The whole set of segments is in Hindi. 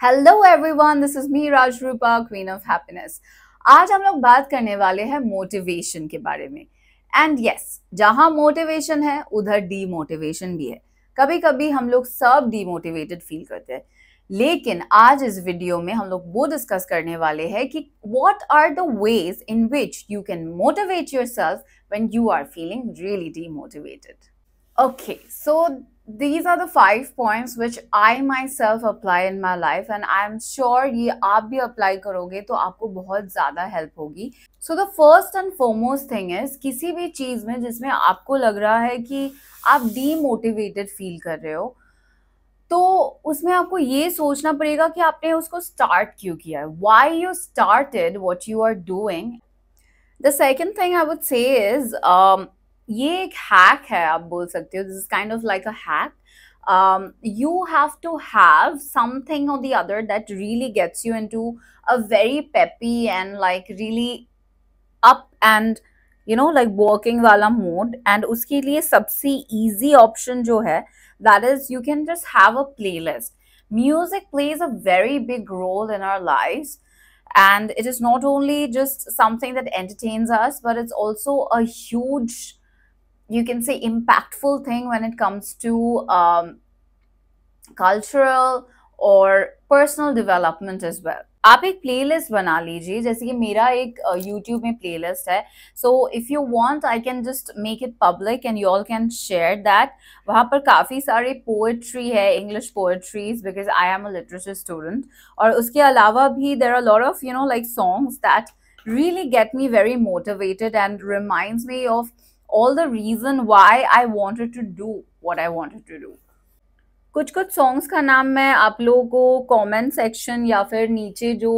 Hello everyone, this is me Rajrupa, queen of happiness. आज हम लोग बात करने वाले हैं मोटिवेशन के बारे में। एंड यस, जहां मोटिवेशन है उधर डीमोटिवेशन भी है। कभी कभी हम लोग सब डीमोटिवेटेड फील करते हैं, लेकिन आज इस वीडियो में हम लोग वो डिस्कस करने वाले हैं कि what are the ways in which you can motivate yourself when you are feeling really demotivated. Okay, so these are the 5 points which I myself apply in my life and I'm sure ये आप भी apply करोगे तो आपको बहुत ज़्यादा help होगी. So the first and foremost thing is किसी भी चीज़ में जिसमें आपको लग रहा है कि आप demotivated feel कर रहे हो, तो उसमें आपको ये सोचना पड़ेगा कि आपने उसको start क्यों किया है. Why you started what you are doing. The second thing I would say is ये एक hack है, आप बोल सकते हो. This is kind of like a hack. You have to have something or the other that really gets you into a very peppy and like really up and like working वाला mood. And उसके लिए सबसे easy option जो है, that is you can just have a playlist. Music plays a very big role in our lives, and it is not only just something that entertains us, but it's also a huge, you can say, impactful thing when it comes to cultural or personal development as well. आप एक प्लेलिस्ट बना लीजिए, जैसे कि मेरा एक YouTube में प्लेलिस्ट है. So if you want I can just make it public and you all can share that. वहाँ पर काफ़ी सारे पोएट्री है, English poetries, because I am a literature student. और उसके अलावा भी there are lot of like songs that really get me very motivated and reminds me of all the reason why I wanted to do what I wanted to do. कुछ कुछ सॉन्ग्स का नाम मैं आप लोगों को कमेंट सेक्शन या फिर नीचे जो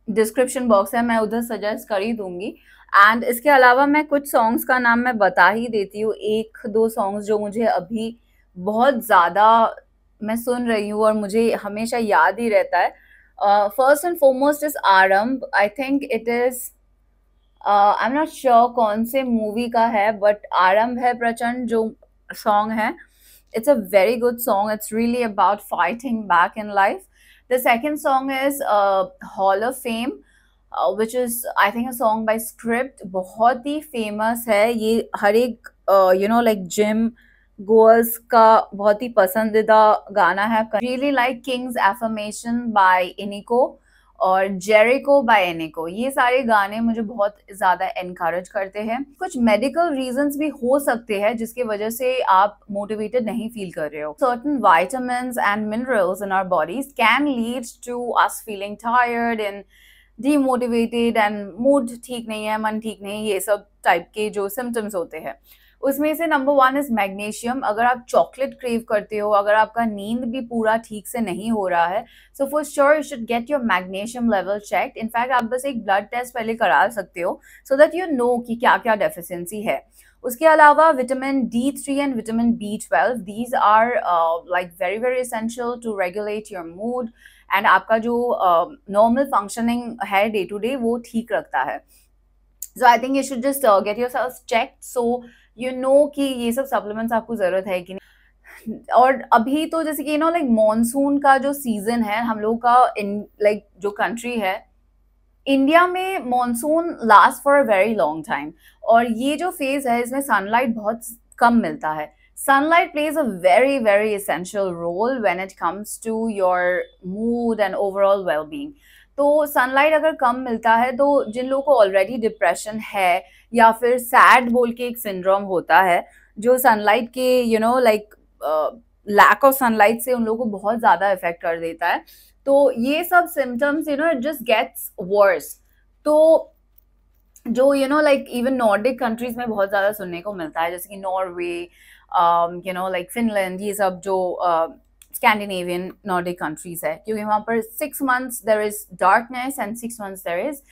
डिस्क्रिप्शन बॉक्स है मैं उधर सजेस्ट कर ही दूंगी. एंड इसके अलावा मैं कुछ सॉन्ग्स का नाम मैं बता ही देती हूँ, एक दो सॉन्ग्स जो मुझे अभी बहुत ज़्यादा मैं सुन रही हूँ और मुझे हमेशा याद ही रहता है. फर्स्ट एंड फॉरमोस्ट इज आरंभ. I think it is, I am not sure कौन से मूवी का है, बट आरंभ है प्रचंड जो सॉन्ग है. It's a very good song. It's really about fighting back in life. The second song is Hall of Fame, which is I think a song by Script. बहुत ही famous है ये, हर एक like gym goers का बहुत ही पसंदीदा गाना है. Really like King's Affirmation by Iniko और जेरिको बाय एनिको. ये सारे गाने मुझे बहुत ज़्यादा एनकरेज करते हैं. कुछ मेडिकल रीजंस भी हो सकते हैं जिसकी वजह से आप मोटिवेटेड नहीं फील कर रहे हो. Certain vitamins and minerals in our bodies can lead to us feeling tired and demotivated and mood ठीक नहीं है, मन ठीक नहीं, ये सब टाइप के जो सिम्टम्स होते हैं. उसमें से नंबर 1 इज मैग्नीशियम. अगर आप चॉकलेट क्रेव करते हो, अगर आपका नींद भी पूरा ठीक से नहीं हो रहा है, so for sure you should get your magnesium level checked. In fact आप बस एक ब्लड टेस्ट पहले करा सकते हो सो दैट यू नो कि क्या क्या डेफिशिएंसी है. उसके अलावा vitamin D3 and vitamin B12, these are like very very essential to regulate your mood and आपका जो नॉर्मल फंक्शनिंग है डे टू डे वो ठीक रखता है. So I think you should just get yourself checked so you know कि ये सब सप्लीमेंट्स आपको जरूरत है कि नहीं. और अभी तो जैसे कि लाइक मॉनसून का जो सीजन है हम लोग का, इन लाइक जो कंट्री है इंडिया में, monsoon last for a very long time. और ये जो फेज है इसमें सनलाइट बहुत कम मिलता है. Sunlight plays a very very essential role when it comes to your mood and overall well being. तो सनलाइट अगर कम मिलता है तो जिन लोगों को ऑलरेडी डिप्रेशन है या फिर सैड बोल के एक सिंड्रोम होता है जो सनलाइट के लाइक लैक ऑफ सनलाइट से उन लोगों को बहुत ज़्यादा इफेक्ट कर देता है. तो ये सब symptoms it just gets worse. तो जो लाइक इवन नॉर्डिक कंट्रीज में बहुत ज़्यादा सुनने को मिलता है, जैसे कि नॉर्वे, लाइक फिनलैंड, ये सब जो स्कैंडिनेवियन नॉर्डिक कंट्रीज है, क्योंकि वहाँ पर 6 months there is darkness and 6 months there is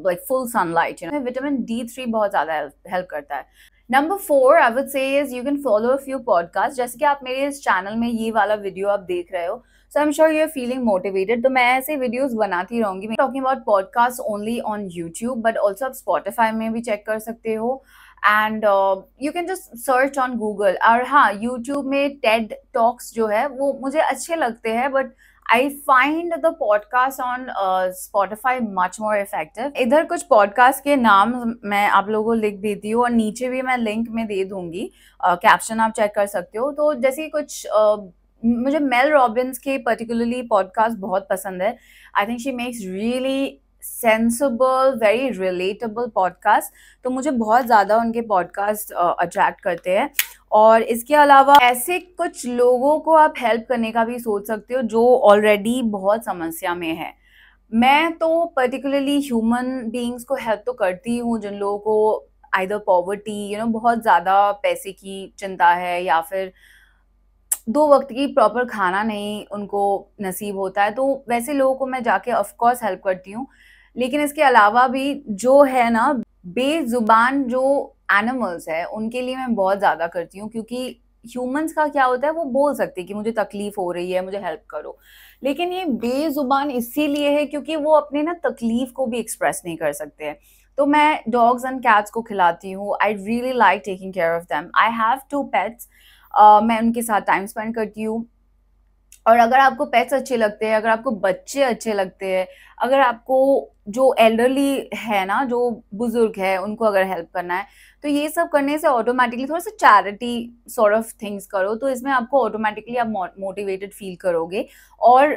like full sunlight. Vitamin D3 बहुत ज़्यादा help करता है. Number 4 I would say is you can follow a few podcasts. जैसे कि आप मेरे इस चैनल में ये वाला वीडियो आप देख रहे हो, so I'm sure you're feeling motivated. तो मैं ऐसे वीडियोस बनाती रहूंगी. मैं talking about podcasts only on YouTube, but also आप Spotify में भी चेक कर सकते हो. And you can just search on Google. और हाँ, यूट्यूब में टेड टॉक्स जो है वो मुझे अच्छे लगते हैं, but I find the podcast on Spotify much more effective. इधर कुछ पॉडकास्ट के नाम मैं आप लोगों को लिख देती हूँ और नीचे भी मैं लिंक में दे दूंगी, कैप्शन आप चेक कर सकते हो। तो जैसे कुछ मुझे मेल रॉबिन्स के पर्टिकुलरली पॉडकास्ट बहुत पसंद है। I think she makes really sensible, very relatable podcast. तो मुझे बहुत ज़्यादा उनके पॉडकास्ट अट्रैक्ट करते हैं। और इसके अलावा ऐसे कुछ लोगों को आप हेल्प करने का भी सोच सकते हो जो ऑलरेडी बहुत समस्या में है। मैं तो पर्टिकुलरली ह्यूमन बीइंग्स को हेल्प तो करती हूँ जिन लोगों को आइदर पॉवर्टी बहुत ज़्यादा पैसे की चिंता है, या फिर 2 वक़्त की प्रॉपर खाना नहीं उनको नसीब होता है, तो वैसे लोगों को मैं जाके ऑफ कोर्स हेल्प करती हूँ। लेकिन इसके अलावा भी जो है ना, बेज़ुबान जो एनिमल्स हैं, उनके लिए मैं बहुत ज़्यादा करती हूँ, क्योंकि ह्यूमन्स का क्या होता है, वो बोल सकते हैं कि मुझे तकलीफ़ हो रही है, मुझे हेल्प करो। लेकिन ये बेज़ुबान इसीलिए है क्योंकि वो अपने ना तकलीफ़ को भी एक्सप्रेस नहीं कर सकते हैं। तो मैं डॉग्स एंड कैट्स को खिलाती हूँ। I really like taking care of them. I have 2 pets. मैं उनके साथ टाइम स्पेंड करती हूँ। और अगर आपको पेट्स अच्छे लगते हैं, अगर आपको बच्चे अच्छे लगते हैं, अगर आपको जो एल्डरली है ना, जो बुजुर्ग है, उनको अगर हेल्प करना है, तो ये सब करने से ऑटोमेटिकली थोड़ा सा चैरिटी सॉर्ट ऑफ थिंग्स करो, तो इसमें आपको ऑटोमेटिकली आप मोटिवेटेड फील करोगे। और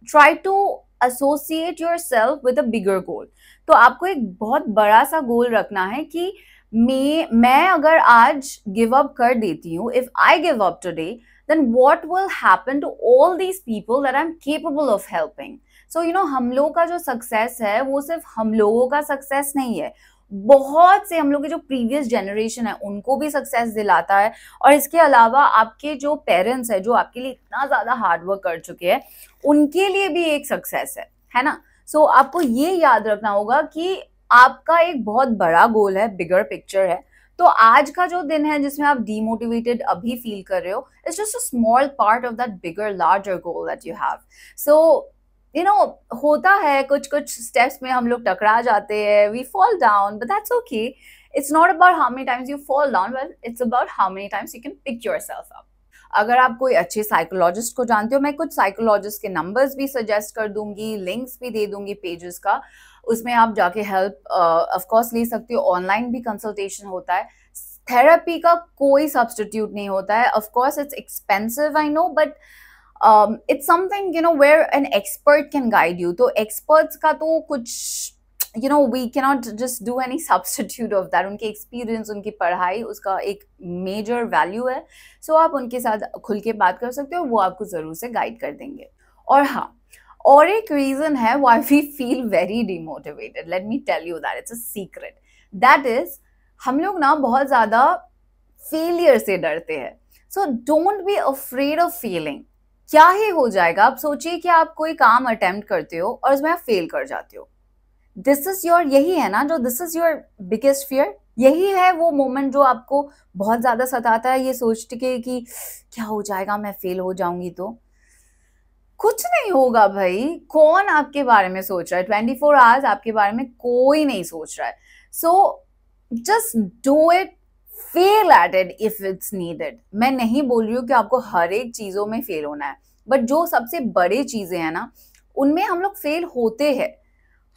try to associate yourself with a bigger goal. तो आपको एक बहुत बड़ा सा गोल रखना है कि मैं अगर आज गिव अप कर देती हूँ, if I give up today, then what will happen to all these people that I'm capable of helping? So हम लोगों का जो सक्सेस है वो सिर्फ हम लोगों का सक्सेस नहीं है, बहुत से हम लोग के जो प्रीवियस जनरेशन है उनको भी सक्सेस दिलाता है। और इसके अलावा आपके जो पेरेंट्स है, जो आपके लिए इतना ज्यादा हार्ड वर्क कर चुके हैं, उनके लिए भी एक सक्सेस है ना। सो आपको ये याद रखना होगा कि आपका एक बहुत बड़ा गोल है, बिगर पिक्चर है। तो आज का जो दिन है जिसमें आप डीमोटिवेटेड अभी फील कर रहे हो, it's just a small part of that bigger larger goal that you have. So होता है कुछ कुछ स्टेप्स में हम लोग टकरा जाते हैं, we fall down, but that's okay. It's not about how many times you fall down, well it's about how many times you can pick yourself up. अगर आप कोई अच्छे साइकोलॉजिस्ट को जानते हो, मैं कुछ साइकोलॉजिस्ट के नंबर्स भी सजेस्ट कर दूंगी, लिंक्स भी दे दूंगी पेजेस का, उसमें आप जाके हेल्प ऑफ कोर्स ले सकते हो। ऑनलाइन भी कंसल्टेशन होता है। थेरेपी का कोई सब्स्टिट्यूट नहीं होता है। Of course it's expensive, I know, but it's something where an expert can guide you. तो एक्सपर्ट्स का तो कुछ we cannot just do any substitute of that. उनके एक्सपीरियंस, उनकी पढ़ाई, उसका एक मेजर वैल्यू है। सो आप उनके साथ खुल के बात कर सकते हो, वो आपको जरूर से गाइड कर देंगे। और हाँ, और एक रीजन है why we feel very demotivated, let me tell you that, it's a secret. That is, हम लोग ना बहुत ज्यादा फेलियर से डरते हैं। So don't be afraid of failing. क्या ही हो जाएगा, आप सोचिए कि आप कोई काम अटेम्प्ट करते हो और उसमें आप फेल कर जाते हो। दिस इज योर, यही है ना जो this is your biggest fear. यही है वो मोमेंट जो आपको बहुत ज्यादा सताता है, ये सोच के कि क्या हो जाएगा, मैं फेल हो जाऊंगी तो। कुछ नहीं होगा भाई, कौन आपके बारे में सोच रहा है? 24 आवर्स आपके बारे में कोई नहीं सोच रहा है। So just do it, fail at it if it's needed. मैं नहीं बोल रही हूँ कि आपको हर एक चीजों में फेल होना है, बट जो सबसे बड़ी चीजें हैं ना, उनमें हम लोग फेल होते हैं।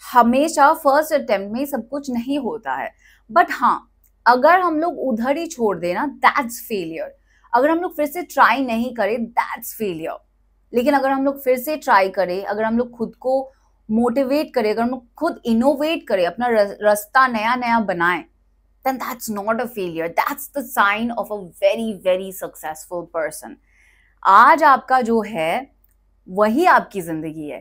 हमेशा फर्स्ट अटेम्प्ट में सब कुछ नहीं होता है, बट हाँ, अगर हम लोग उधर ही छोड़ दें ना, दैट्स फेलियर। अगर हम लोग फिर से ट्राई नहीं करें, दैट्स फेलियर। लेकिन अगर हम लोग फिर से ट्राई करें, अगर हम लोग खुद को मोटिवेट करें, अगर हम लोग खुद इनोवेट करें, अपना रास्ता नया नया बनाएं, then that's not a failure. That's the sign of a very, very successful person. आज आपका जो है वही आपकी जिंदगी है।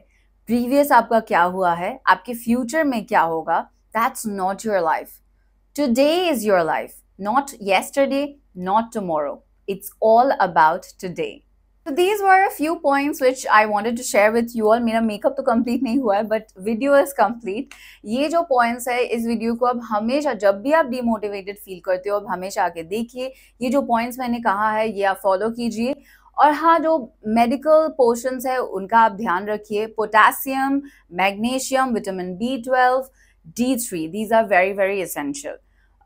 प्रीवियस आपका क्या हुआ है, आपके फ्यूचर में क्या होगा, that's not your life. Today is your life, not yesterday, not tomorrow. It's all about today. So these were a few points which I wanted to share with you all. मेरा मेकअप तो कंप्लीट नहीं हुआ है, बट वीडियो इज कंप्लीट। ये जो पॉइंट्स है, इस वीडियो को अब हमेशा, जब भी आप डिमोटिवेटेड फील करते हो, अब हमेशा आके देखिए। ये जो पॉइंट्स मैंने कहा है, ये आप फॉलो कीजिए। और हाँ, जो मेडिकल पोर्शंस है उनका आप ध्यान रखिए। Potassium, magnesium, vitamin B12, D3, these are very very essential.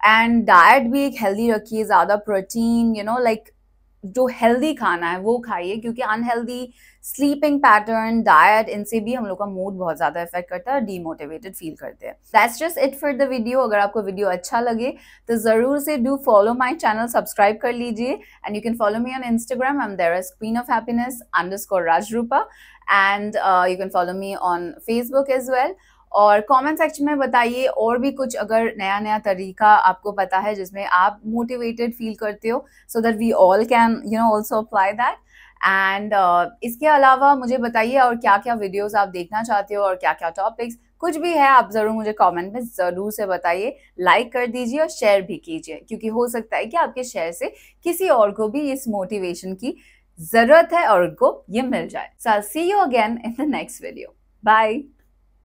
And diet भी एक हेल्दी रखिए, ज़्यादा प्रोटीन, लाइक जो हेल्दी खाना है वो खाइए, क्योंकि अनहेल्दी स्लीपिंग पैटर्न, डाइट, इनसे भी हम लोग का मूड बहुत ज्यादा इफेक्ट करता है और डीमोटिवेटेड फील करते हैं। That's just it for the video. अगर आपको वीडियो अच्छा लगे तो जरूर से do follow my channel, subscribe कर लीजिए, and you can follow me on Instagram, I am there as queen_of_happiness_rajrupa, and you can follow me on Facebook as well. और कमेंट सेक्शन में बताइए और भी कुछ अगर नया नया तरीका आपको पता है जिसमें आप मोटिवेटेड फील करते हो, so that we all can also apply that. And इसके अलावा मुझे बताइए और क्या क्या वीडियोस आप देखना चाहते हो और क्या क्या टॉपिक्स, कुछ भी है आप जरूर मुझे कमेंट में जरूर से बताइए। लाइक कर दीजिए और शेयर भी कीजिए, क्योंकि हो सकता है कि आपके शेयर से किसी और को भी इस मोटिवेशन की जरूरत है और उनको ये मिल जाए। So I will see you again in the next video. Bye.